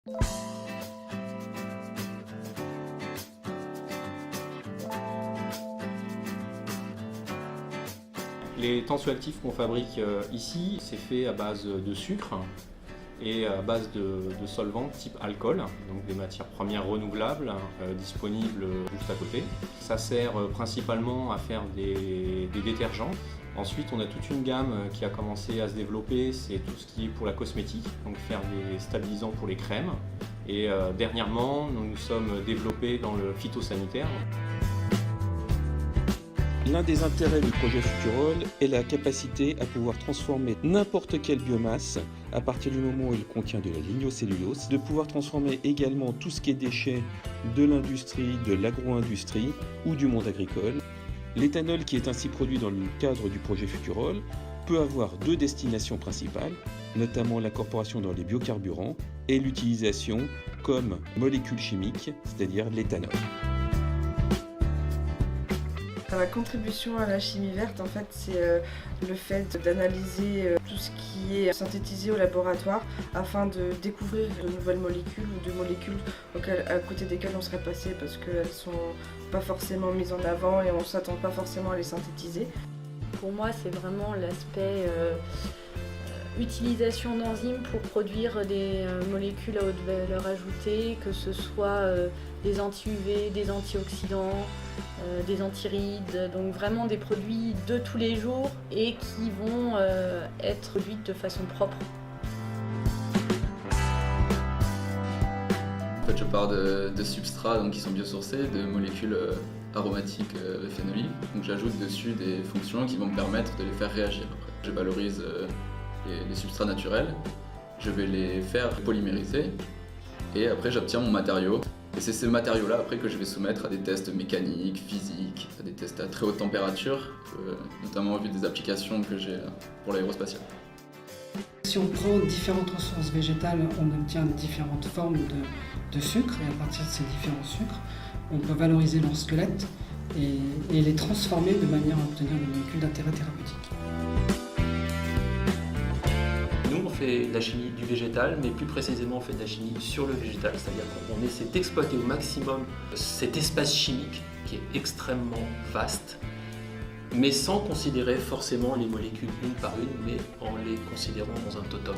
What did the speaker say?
Les tensioactifs qu'on fabrique ici, c'est fait à base de sucre et à base de solvants type alcool, donc des matières premières renouvelables disponibles juste à côté. Ça sert principalement à faire des détergents. Ensuite, on a toute une gamme qui a commencé à se développer, c'est tout ce qui est pour la cosmétique, donc faire des stabilisants pour les crèmes. Et dernièrement, nous nous sommes développés dans le phytosanitaire. L'un des intérêts du projet Futurol est la capacité à pouvoir transformer n'importe quelle biomasse à partir du moment où il contient de la lignocellulose, de pouvoir transformer également tout ce qui est déchets de l'industrie, de l'agro-industrie ou du monde agricole. L'éthanol qui est ainsi produit dans le cadre du projet Futurol peut avoir deux destinations principales, notamment l'incorporation dans les biocarburants et l'utilisation comme molécule chimique, c'est-à-dire l'éthanol. La contribution à la chimie verte, en fait, c'est le fait d'analyser tout ce qui est synthétisé au laboratoire afin de découvrir de nouvelles molécules ou de molécules à côté desquelles on serait passé parce qu'elles ne sont pas forcément mises en avant et on ne s'attend pas forcément à les synthétiser. Pour moi, c'est vraiment l'aspect utilisation d'enzymes pour produire des molécules à haute valeur ajoutée, que ce soit des anti-UV, des antioxydants, des antirides, donc vraiment des produits de tous les jours et qui vont être produits de façon propre. En fait, je pars de substrats donc, qui sont biosourcés, de molécules aromatiques phénoliques. Donc j'ajoute dessus des fonctions qui vont me permettre de les faire réagir. Après, je valorise les substrats naturels, je vais les faire polymériser et après j'obtiens mon matériau. Et c'est ces matériaux-là après que je vais soumettre à des tests mécaniques, physiques, à des tests à très haute température, notamment au vu des applications que j'ai pour l'aérospatiale. Si on prend différentes ressources végétales, on obtient différentes formes de sucre et à partir de ces différents sucres, on peut valoriser leur squelette et les transformer de manière à obtenir des molécules d'intérêt thérapeutique. Nous, on fait de la chimie du végétal, mais plus précisément, on fait de la chimie sur le végétal, c'est-à-dire qu'on essaie d'exploiter au maximum cet espace chimique qui est extrêmement vaste, mais sans considérer forcément les molécules une par une, mais en les considérant dans un totem.